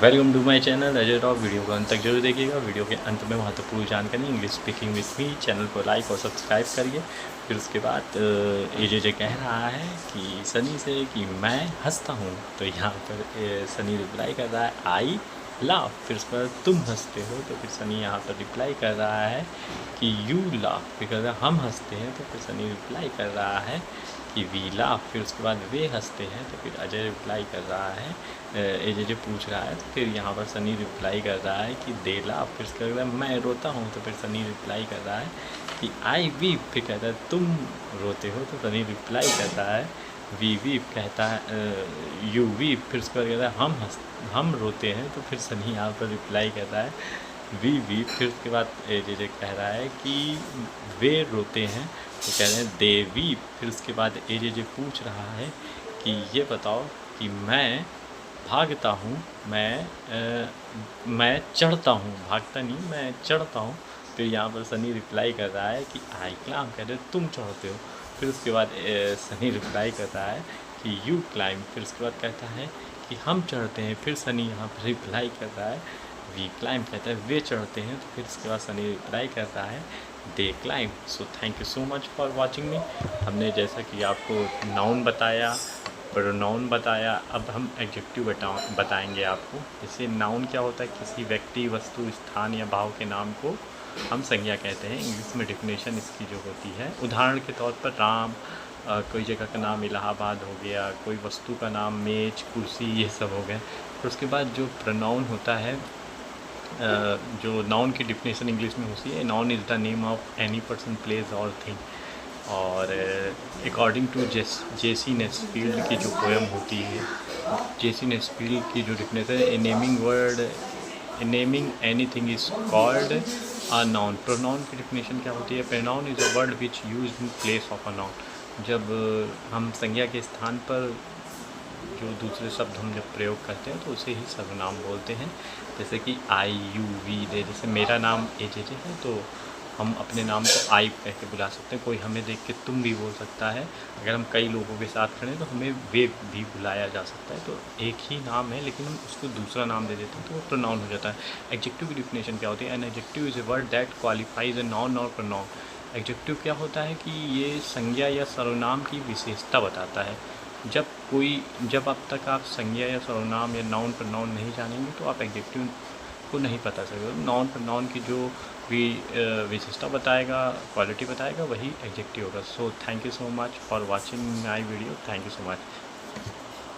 Welcome to my channel Ajay top. Video को अंत तक जरूर देखिएगा। वीडियो के अंत में महत्वपूर्ण जानकारी English speaking with me, channel को लाइक और सब्सक्राइब करिए। फिर उसके बाद ये कह रहा है कि सनी से कि मैं हंसता हूँ, तो यहाँ पर सनी रिप्लाई कर रहा है आई लाफ। फिर उसके बाद तुम हंसते हो, तो फिर सनी यहाँ पर रिप्लाई कर रहा है कि यू लाफ। फिर कहता है हम हंसते हैं, तो फिर सनी रिप्लाई कर रहा है कि वी लाफ। फिर उसके बाद वे हंसते हैं, तो फिर अजय रिप्लाई कर रहा है, एजे जो पूछ रहा है, तो फिर यहाँ पर सनी रिप्लाई कर रहा है कि दे लाफ। फिर उसके बाद मैं रोता हूँ, तो फिर सनी रिप्लाई कर रहा है कि आई वीप। फिर कहता है तुम रोते हो, तो सनी रिप्लाई करता है वी वीप। कहता है यू वीप। फिर उसके बाद कहता है हम रोते हैं, तो फिर सनी यहाँ पर रिप्लाई करता है वी वीप। फिर उसके बाद एजे कह रहा है कि वे रोते हैं, तो कह रहे हैं दे वीप। फिर उसके बाद एजे पूछ रहा है कि ये बताओ कि मैं भागता हूँ, मैं चढ़ता हूँ, भागता नहीं मैं चढ़ता हूँ। तो यहाँ पर सनी रिप्लाई कर रहा है कि आई क्लाइम। कह रहे तुम चढ़ते हो। फिर उसके बाद सनी रिप्लाई करता है कि यू क्लाइम। फिर उसके बाद कहता है कि हम चढ़ते हैं। फिर सनी यहाँ पर रिप्लाई कर रहा है वी क्लाइम। कहता है वे चढ़ते हैं। तो फिर उसके बाद सनी रिप्लाई करता है they claim. So thank you so much for watching me. हमने जैसा कि आपको नाउन बताया, प्रोनाउन बताया, अब हम एडजेक्टिव बताएंगे आपको। जैसे नाउन क्या होता है, किसी व्यक्ति, वस्तु, स्थान या भाव के नाम को हम संज्ञा कहते हैं। इंग्लिश में डिफिनेशन इसकी जो होती है, उदाहरण के तौर पर राम, कोई जगह का नाम इलाहाबाद हो गया, कोई वस्तु का नाम मेज, कुर्सी, ये सब हो गए। फिर उसके बाद जो प्रोनाउन होता है, जो नाउन की डिफिनेशन इंग्लिश में होती है, noun is the name of any person, place और थिंग। और अकॉर्डिंग टू जेसी नेस्फील्ड की जो पोएम होती है, जेसी नेस्फील्ड की जो डिफिनेशन है, a naming anything is called a noun. Pronoun की डिफिनेशन क्या होती है, pronoun is a word which use in place of a noun. जब हम संज्ञा के स्थान पर जो दूसरे शब्द हम जब प्रयोग करते हैं, तो उसे ही सर्वनाम बोलते हैं। जैसे कि आई यू वी दे। जैसे मेरा नाम एजे है, तो हम अपने नाम को आई कह के बुला सकते हैं। कोई हमें देख के तुम भी बोल सकता है। अगर हम कई लोगों के साथ खड़े हैं, तो हमें वे भी बुलाया जा सकता है। तो एक ही नाम है, लेकिन हम उसको दूसरा नाम दे देते हैं, तो वो प्रोनाउन हो जाता है। एडजेक्टिव की डिफिनेशन क्या होती है, an adjective is a word that qualifies a noun और प्रोनाउन। एडजेक्टिव क्या होता है कि ये संज्ञा या सर्वनाम की विशेषता बताता है। जब अब तक आप संज्ञा या सर्वनाम या नाउन प्रोनाउन नहीं जानेंगे, तो आप एडजेक्टिव को नहीं पता चलेगा। नाउन प्रोनाउन की जो भी विशेषता बताएगा, क्वालिटी बताएगा, वही एडजेक्टिव होगा। सो thank you so much for watching my video. Thank you so much.